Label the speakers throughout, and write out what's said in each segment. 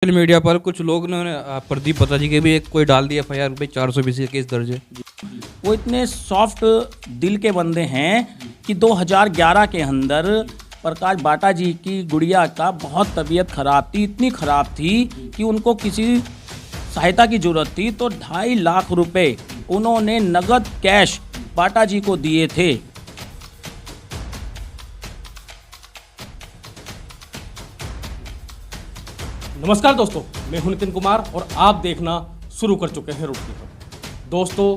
Speaker 1: Social media पर कुछ लोग ने प्रदीप बत्रा जी के भी एक कोई डाल दिया FIR पे 420 का केस दर्ज है।
Speaker 2: वो इतने सॉफ्ट दिल के बंदे हैं कि 2011 के अंदर प्रकाश बाटा जी की गुड़िया का बहुत तबीयत खराब थी, इतनी खराब थी कि उनको किसी सहायता की जरूरत थी, तो 2.5 लाख रुपए उन्होंने नगद कैश बाटा जी को दिए थे।
Speaker 3: नमस्कार दोस्तों, मैं हूं नितिन कुमार और आप देखना शुरू कर चुके हैं रुड़की खबर। दोस्तों,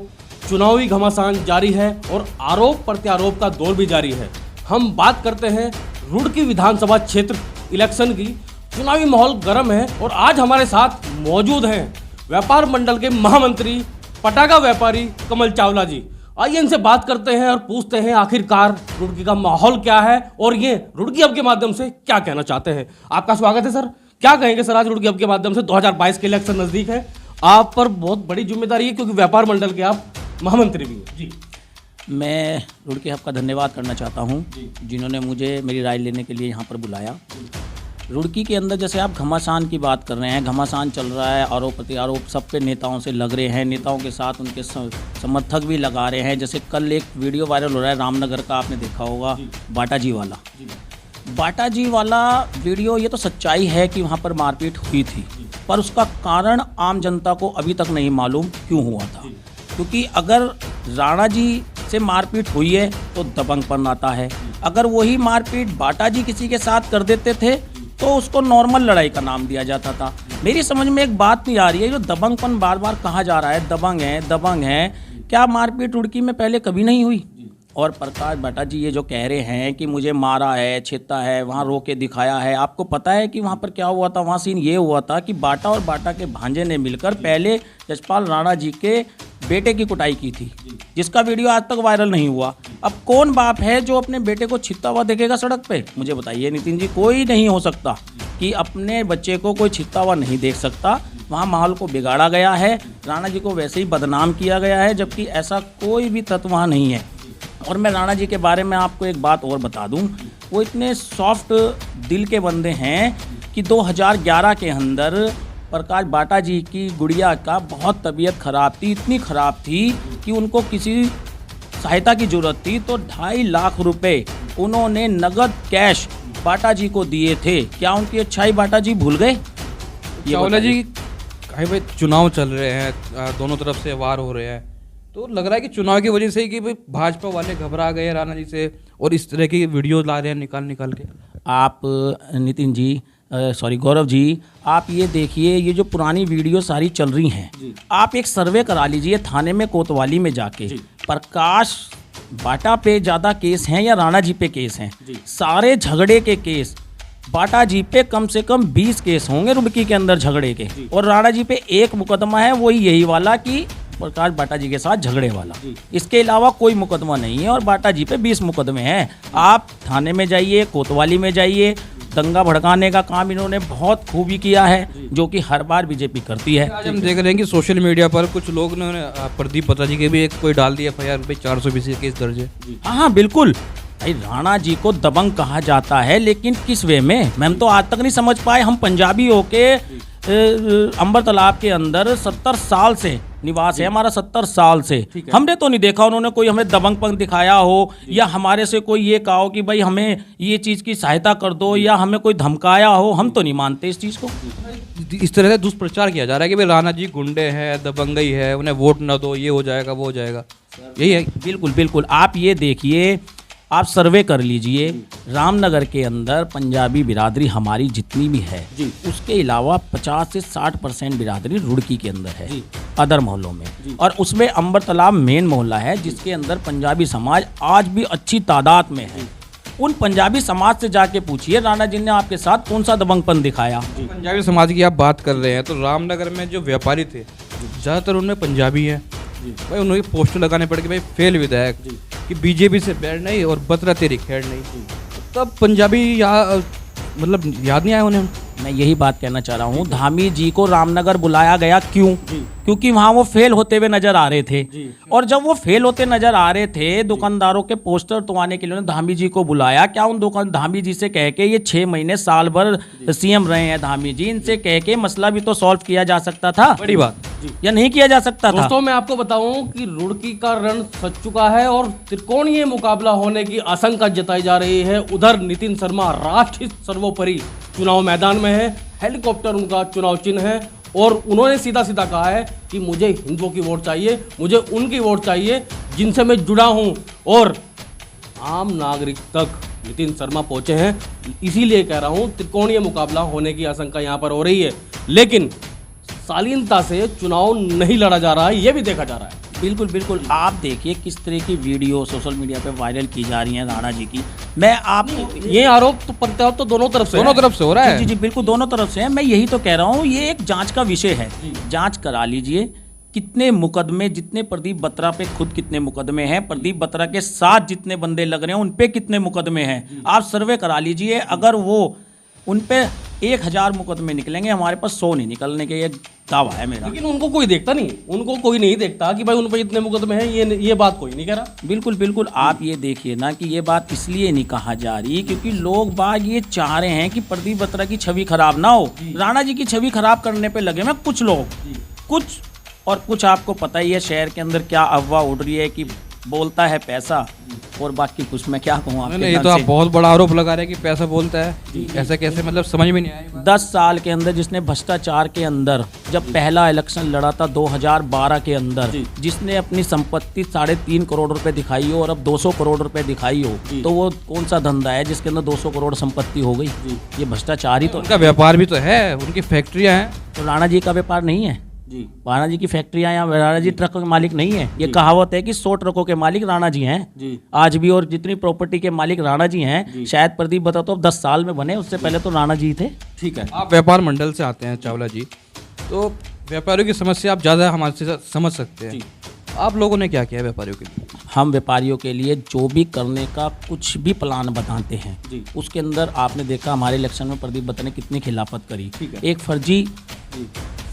Speaker 3: चुनावी घमासान जारी है और आरोप प्रत्यारोप का दौर भी जारी है। हम बात करते हैं रुड़की विधानसभा क्षेत्र इलेक्शन की। चुनावी माहौल गर्म है और आज हमारे साथ मौजूद हैं व्यापार मंडल के महामंत्री पटाखा व्यापारी कमल चावला जी। आइए इनसे बात करते हैं और पूछते हैं आखिरकार रुड़की का माहौल क्या है और ये रुड़की अब के माध्यम से क्या कहना चाहते हैं। आपका स्वागत है सर। क्या कहेंगे सर, आज रुड़की अब के माध्यम से 2022 के इलेक्शन नजदीक है, आप पर बहुत बड़ी जिम्मेदारी है क्योंकि व्यापार मंडल के आप महामंत्री भी हैं। जी,
Speaker 2: मैं रुड़की हब का धन्यवाद करना चाहता हूं जिन्होंने मुझे मेरी राय लेने के लिए यहां पर बुलाया। रुड़की के अंदर जैसे आप घमासान की बात कर रहे हैं, घमासान चल रहा है, आरोप प्रत्यारोप सब पे नेताओं से लग रहे हैं, नेताओं के साथ उनके समर्थक भी लगा रहे हैं। जैसे कल एक वीडियो वायरल हो रहा है रामनगर का, आपने देखा होगा, बाटा जी वाला। बाटा जी वाला वीडियो, ये तो सच्चाई है कि वहाँ पर मारपीट हुई थी, पर उसका कारण आम जनता को अभी तक नहीं मालूम क्यों हुआ था। क्योंकि अगर राणा जी से मारपीट हुई है तो दबंगपन आता है, अगर वही मारपीट बाटा जी किसी के साथ कर देते थे तो उसको नॉर्मल लड़ाई का नाम दिया जाता था। मेरी समझ में एक बात नहीं आ रही है, जो दबंगपन बार बार कहा जा रहा है, दबंग है, क्या मारपीट रुड़की में पहले कभी नहीं हुई? और प्रकाश बाटा जी ये जो कह रहे हैं कि मुझे मारा है, छेता है, वहाँ रो के दिखाया है, आपको पता है कि वहाँ पर क्या हुआ था? वहाँ सीन ये हुआ था कि बाटा और बाटा के भांजे ने मिलकर पहले यशपाल राणा जी के बेटे की कुटाई की थी, जिसका वीडियो आज तक वायरल नहीं हुआ। अब कौन बाप है जो अपने बेटे को छित्ता हुआ देखेगा सड़क पे? मुझे बताइए नितिन जी, कोई नहीं हो सकता कि अपने बच्चे को कोई छित्ता हुआ नहीं देख सकता। वहाँ माहौल को बिगाड़ा गया है, राणा जी को वैसे ही बदनाम किया गया है, जबकि ऐसा कोई भी तत्व वहाँ नहीं है। और मैं राणा जी के बारे में आपको एक बात और बता दूं, वो इतने सॉफ्ट दिल के बंदे हैं कि 2011 के अंदर प्रकाश बाटा जी की गुड़िया का बहुत तबीयत खराब थी, इतनी खराब थी कि उनको किसी सहायता की जरूरत थी, तो 2.5 लाख रुपए उन्होंने नगद कैश बाटा जी को दिए थे। क्या उनकी अच्छाई बाटा जी भूल गए?
Speaker 1: चावला जी, भाई चुनाव चल रहे हैं, दोनों तरफ से वार हो रहे हैं, तो लग रहा है कि चुनाव की वजह से ही कि भाई भाजपा वाले घबरा गए राणा जी से और इस तरह की वीडियो ला रहे हैं निकाल के।
Speaker 2: आप नितिन जी, सॉरी गौरव जी, आप ये देखिए, ये जो पुरानी वीडियो सारी चल रही हैं, आप एक सर्वे करा लीजिए थाने में कोतवाली में जाके, प्रकाश बाटा पे ज़्यादा केस हैं या राणा जी पे केस हैं? सारे झगड़े के केस बाटा जी पे कम से कम 20 केस होंगे रुड़की के अंदर झगड़े के, और राणा जी पे एक मुकदमा है, वही यही वाला कि प्रकाश बाटा जी के साथ झगड़े वाला। इसके अलावा कोई मुकदमा नहीं है और बाटा जी पे 20 मुकदमे हैं। आप थाने में जाइए, कोतवाली में जाइए, दंगा भड़काने का काम इन्होंने बहुत खूबी किया है, जो कि हर बार बीजेपी करती है।
Speaker 1: आज हम देख रहे हैं कि सोशल मीडिया पर कुछ लोग ने प्रदीप बत्रा जी के भी एक कोई डाल दिया FIR पे 420 का केस दर्ज है।
Speaker 2: हाँ, बिल्कुल। भाई राणा जी को दबंग कहा जाता है, लेकिन किस वे में? हम तो आज तक नहीं समझ पाए। हम पंजाबी होके अंबर तालाब के अंदर 70 साल से निवास है हमारा, 70 साल से हमने तो नहीं देखा उन्होंने कोई हमें दबंगपन दिखाया हो, या हमारे से कोई ये कहा हो कि भाई हमें ये चीज़ की सहायता कर दो, या हमें कोई धमकाया हो। हम तो नहीं मानते इस चीज़ को।
Speaker 1: इस तरह से दुष्प्रचार किया जा रहा है कि भाई राणा जी गुंडे हैं, दबंगई है, उन्हें वोट ना दो, ये हो जाएगा वो हो जाएगा, यही है।
Speaker 2: बिल्कुल बिल्कुल, आप ये देखिए, आप सर्वे कर लीजिए, रामनगर के अंदर पंजाबी बिरादरी हमारी जितनी भी है, उसके अलावा 50 से 60% बिरादरी रुड़की के अंदर है, अदर मोहल्लों में, और उसमें अंबर तालाब मेन मोहल्ला है जिसके अंदर पंजाबी समाज आज भी अच्छी तादाद में है। उन पंजाबी समाज से जाके पूछिए राणा जी ने आपके साथ कौन सा दबंगपन दिखाया।
Speaker 1: पंजाबी समाज की आप बात कर रहे हैं, तो रामनगर में जो व्यापारी थे ज़्यादातर उनमें पंजाबी हैं। भाई उन्हें पोस्टर लगाने पड़े कि भाई फेल विधायक, कि बीजेपी से बैठ नहीं और बत्रा तेरी खैर नहीं, तब पंजाबी मतलब याद नहीं आया उन्हें?
Speaker 2: मैं यही बात कहना चाह रहा हूँ, धामी जी को रामनगर बुलाया गया क्यों? क्योंकि वहाँ वो फेल होते हुए नजर आ रहे थे, और जब वो फेल होते नजर आ रहे थे दुकानदारों के पोस्टर तोड़वाने के लिए उन्होंने धामी जी को बुलाया। क्या उन दुकान धामी जी से कह के, ये 6 महीने साल भर सीएम रहे हैं धामी जी, इनसे कह के मसला भी तो सॉल्व किया जा सकता था,
Speaker 1: बड़ी बात।
Speaker 2: या नहीं किया जा सकता था?
Speaker 3: दोस्तों मैं आपको बताऊं कि रुड़की का रण सज चुका है और त्रिकोणीय मुकाबला होने की आशंका जताई जा रही है। उधर नितिन शर्मा राष्ट्रहित सर्वोपरि चुनाव मैदान में है, हेलीकॉप्टर उनका चुनाव चिन्ह है, और उन्होंने सीधा सीधा कहा है कि मुझे हिंदुओं की वोट चाहिए, मुझे उनकी वोट चाहिए जिनसे मैं जुड़ा हूं, और आम नागरिक तक नितिन शर्मा पहुंचे हैं। इसीलिए कह रहा हूं त्रिकोणीय मुकाबला होने की आशंका यहां पर हो रही है, लेकिन शालीनता से चुनाव नहीं लड़ा जा रहा है, ये भी देखा जा रहा है।
Speaker 2: बिल्कुल बिल्कुल, आप देखिए किस तरह की वीडियो सोशल मीडिया पे वायरल की जा रही हैं राणा जी की। मैं आपको
Speaker 3: ये आरोप तो प्रत्यारोप तो दोनों तरफ से
Speaker 1: हो रहा है।
Speaker 2: जी जी बिल्कुल, दोनों तरफ से है। मैं यही तो कह रहा हूँ, ये एक जांच का विषय है, जांच करा लीजिए। कितने मुकदमे, जितने प्रदीप बत्रा पे खुद कितने मुकदमे हैं, प्रदीप बत्रा के साथ जितने बंदे लग रहे हैं उन पे कितने मुकदमे हैं, आप सर्वे करा लीजिए। अगर वो उन पे 1000 मुकदमे निकलेंगे, हमारे पास 100 नहीं निकलने के, ये दावा है मेरा।
Speaker 3: लेकिन उनको कोई देखता नहीं, उनको कोई नहीं देखता कि भाई उन पर इतने मुकदमे हैं, ये बात कोई नहीं कह रहा।
Speaker 2: बिल्कुल बिल्कुल, आप ये देखिए ना कि ये बात इसलिए नहीं कहा जा रही क्योंकि लोग बाग ये चाह रहे हैं कि प्रदीप बत्रा की छवि खराब ना हो, राणा जी की छवि खराब करने पे लगे हैं कुछ लोग, कुछ आपको पता ही है शहर के अंदर क्या अफवाह उड़ रही है कि बोलता है पैसा, और बाकी कुछ मैं क्या कहूँ आपके।
Speaker 1: ये तो आप बहुत बड़ा आरोप लगा रहे हैं कि पैसा बोलता है, ऐसा कैसे, मतलब समझ में नहीं आया।
Speaker 2: 10 साल के अंदर जिसने भ्रष्टाचार के अंदर, जब पहला इलेक्शन लड़ा था 2012 के अंदर, जिसने अपनी संपत्ति 3.5 करोड़ रुपए दिखाई हो और अब 200 करोड़ रुपए दिखाई हो, तो वो कौन सा धंधा है जिसके अंदर 200 करोड़ संपत्ति हो गई? ये भ्रष्टाचार ही तो।
Speaker 1: उनका व्यापार भी तो है, उनकी फैक्ट्रियां हैं।
Speaker 2: तो राणा जी का व्यापार नहीं है? राणा जी की फैक्ट्रियां या राणा जी ट्रकों के मालिक नहीं है? ये कहावत है कि 100 ट्रकों के मालिक राणा जी हैं आज भी, और जितनी प्रॉपर्टी के मालिक राणा जी हैं। शायद प्रदीप बत्रा तो अब 10 साल में बने, उससे पहले तो राणा जी थे।
Speaker 3: ठीक है,
Speaker 1: आप व्यापार मंडल से आते हैं चावला जी, तो व्यापारियों की समस्या आप ज़्यादा हमारे से समझ सकते हैं। आप लोगों ने क्या किया है व्यापारियों के लिए?
Speaker 2: हम व्यापारियों के लिए जो भी करने का कुछ भी प्लान बताते हैं, उसके अंदर आपने देखा हमारे इलेक्शन में प्रदीप बत्रा ने कितनी खिलाफत करी। एक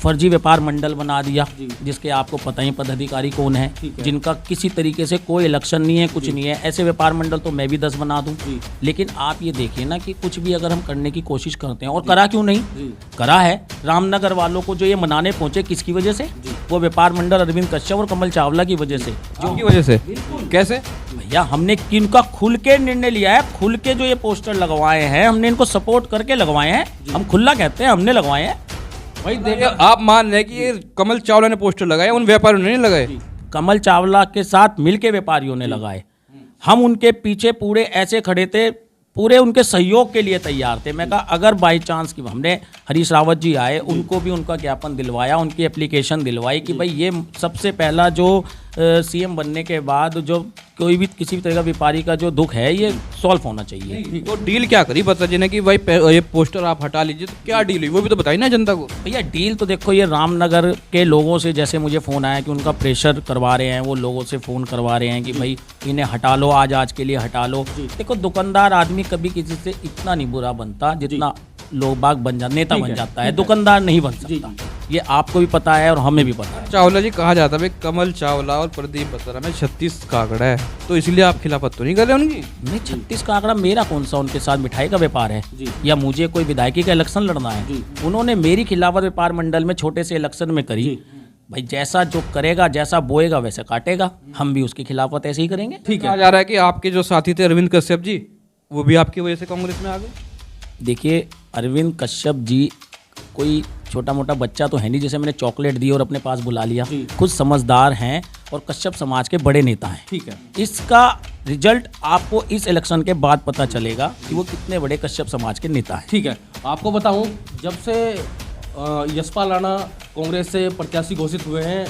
Speaker 2: फर्जी व्यापार मंडल बना दिया, जिसके आपको पता ही पदाधिकारी कौन है, जिनका किसी तरीके से कोई इलेक्शन नहीं है, कुछ नहीं है। ऐसे व्यापार मंडल तो मैं भी 10 बना दूं। लेकिन आप ये देखिए ना कि कुछ भी अगर हम करने की कोशिश करते हैं, और करा क्यों नहीं, करा है। रामनगर वालों को जो ये मनाने पहुंचे किसकी वजह से? वो व्यापार मंडल अरविंद कश्यप और कमल चावला की वजह से।
Speaker 1: की वजह से कैसे?
Speaker 2: भैया हमने किनका खुल के निर्णय लिया है, खुल के जो ये पोस्टर लगवाए हैं हमने इनको सपोर्ट करके लगवाए हैं। हम खुला कहते हैं, हमने लगवाए हैं।
Speaker 1: भाई देखिए, आप मान रहे हैं कि ये कमल चावला ने पोस्टर लगाए, उन व्यापारियों ने नहीं लगाए।
Speaker 2: कमल चावला के साथ मिलके व्यापारियों ने लगाए। हम उनके पीछे पूरे ऐसे खड़े थे, पूरे उनके सहयोग के लिए तैयार थे। मैं कहा अगर बाई चांस की, हमने हरीश रावत जी आए, उनको भी उनका ज्ञापन दिलवाया, उनकी एप्लीकेशन दिलवाई कि भाई ये सबसे पहला जो सीएम बनने के बाद जो कोई भी किसी भी तरह का व्यापारी का जो दुख है ये सॉल्व होना चाहिए।
Speaker 1: तो डील क्या करी बता जी ने कि भाई ये पोस्टर आप हटा लीजिए, तो क्या डील हुई वो भी तो बताइए ना जनता को।
Speaker 2: भैया डील तो देखो, ये रामनगर के लोगों से जैसे मुझे फ़ोन आया कि उनका प्रेशर करवा रहे हैं, वो लोगों से फ़ोन करवा रहे हैं कि भाई इन्हें हटा लो, आज के लिए हटा लो। देखो दुकानदार आदमी कभी किसी से इतना नहीं बुरा बनता जितना लोग बाग बन जाता, नेता बन जाता है, दुकानदार नहीं बन सकता। ये आपको भी पता है और हमें भी पता है।
Speaker 1: चावला जी कहा जाता है भाई कमल चावला और प्रदीप बत्रा में 36 का आंकड़ा है, तो इसलिए आप खिलाफत तो नहीं कर रहे उनकी?
Speaker 2: नहीं, 36 का आंकड़ा मेरा कौन सा उनके साथ मिठाई का व्यापार है, या मुझे कोई विधायकी का इलेक्शन लड़ना है? उन्होंने मेरी खिलाफत व्यापार मंडल में छोटे से इलेक्शन में करी। भाई जैसा जो करेगा, जैसा बोएगा वैसे काटेगा, हम भी उसकी खिलाफत ऐसे ही करेंगे।
Speaker 1: ठीक है। कहा जा रहा है कि आपके जो साथी थे अरविंद कश्यप जी, वो भी आपकी वजह से कांग्रेस में आ गए।
Speaker 2: देखिए अरविंद कश्यप जी कोई छोटा मोटा बच्चा तो है नहीं जिसे मैंने चॉकलेट दी और अपने पास बुला लिया। खुद समझदार हैं और कश्यप समाज के बड़े नेता हैं।
Speaker 3: ठीक है,
Speaker 2: इसका रिजल्ट आपको इस इलेक्शन के बाद पता चलेगा कि वो कितने बड़े कश्यप समाज के नेता हैं।
Speaker 3: ठीक है, आपको बताऊं जब से यशपाल राणा कांग्रेस से प्रत्याशी घोषित हुए हैं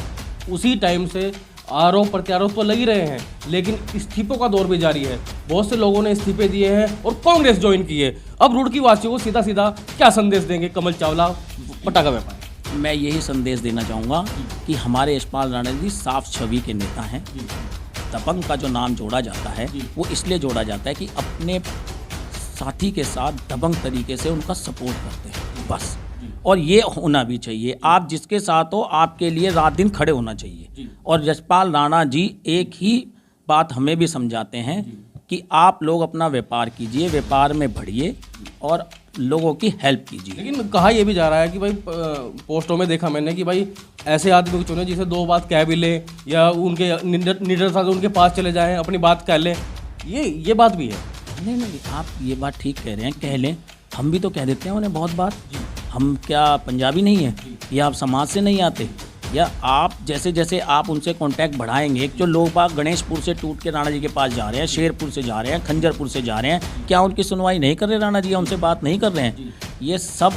Speaker 3: उसी टाइम से आरोप प्रत्यारोप तो लग ही रहे हैं, लेकिन इस्तीफों का दौर भी जारी है। बहुत से लोगों ने इस्तीफे दिए हैं और कांग्रेस ज्वाइन की है। अब रुड़की वासियों को सीधा सीधा क्या संदेश देंगे कमल चावला पटाखा व्यापारी?
Speaker 2: मैं यही संदेश देना चाहूँगा कि हमारे यशपाल राणा जी साफ छवि के नेता हैं। दबंग का जो नाम जोड़ा जाता है वो इसलिए जोड़ा जाता है कि अपने साथी के साथ दबंग तरीके से उनका सपोर्ट करते हैं। बस। और ये होना भी चाहिए, आप जिसके साथ हो आपके लिए रात दिन खड़े होना चाहिए। और यशपाल राणा जी एक ही बात हमें भी समझाते हैं कि आप लोग अपना व्यापार कीजिए, व्यापार में बढ़िए और लोगों की हेल्प कीजिए।
Speaker 3: लेकिन कहा यह भी जा रहा है कि भाई पोस्टों में देखा मैंने कि भाई ऐसे आदमी को चुने जिसे दो बात कह भी ले या उनके निडरता से उनके पास चले जाएं, अपनी बात कह लें, ये बात भी है।
Speaker 2: नहीं, आप ये बात ठीक कह रहे हैं, कह लें, हम भी तो कह देते हैं उन्हें बहुत बात। हम क्या पंजाबी नहीं है या आप समाज से नहीं आते? या आप जैसे जैसे आप उनसे कांटेक्ट बढ़ाएंगे, जो लोग बाग गणेशपुर से टूट के राणा जी के पास जा रहे हैं, शेरपुर से जा रहे हैं, खंजरपुर से जा रहे हैं, क्या उनकी सुनवाई नहीं कर रहे राणा जी, उनसे बात नहीं कर रहे हैं? ये सब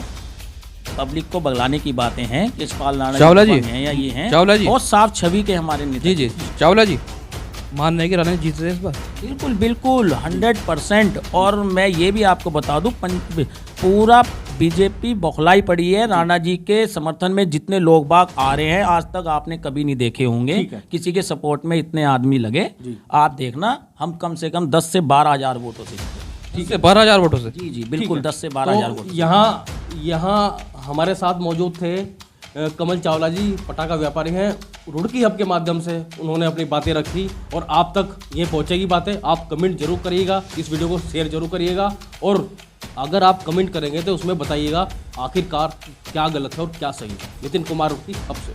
Speaker 2: पब्लिक को बगलाने की बातें हैं कि यशपाल राणा
Speaker 1: चावला जी
Speaker 2: हैं या ये हैं,
Speaker 1: चावला जी
Speaker 2: बहुत साफ छवि के हमारे नेता।
Speaker 1: जी चावला जी मान रहे हैं कि राणा जी जीत रहे हैं इस बार?
Speaker 2: बिल्कुल बिल्कुल 100%। और मैं ये भी आपको बता दूं, पूरा बीजेपी बौखलाई पड़ी है राणा जी के समर्थन में। जितने लोग बाग आ रहे हैं आज तक आपने कभी नहीं देखे होंगे किसी के सपोर्ट में इतने आदमी लगे। आप देखना, हम कम से कम 10 से 12 हज़ार वोटों से जीते।
Speaker 1: ठीक है, 12,000 वोटों से।
Speaker 2: जी बिल्कुल 10 से 12 हज़ार वोट।
Speaker 3: यहाँ हमारे साथ मौजूद थे कमल चावला जी, पटाखा व्यापारी हैं। रुड़की हब के माध्यम से उन्होंने अपनी बातें रखी और आप तक ये पहुंचेगी बातें। आप कमेंट जरूर करिएगा, इस वीडियो को शेयर जरूर करिएगा और अगर आप कमेंट करेंगे तो उसमें बताइएगा आखिरकार क्या गलत है और क्या सही है। नितिन कुमार रुड़की हब से।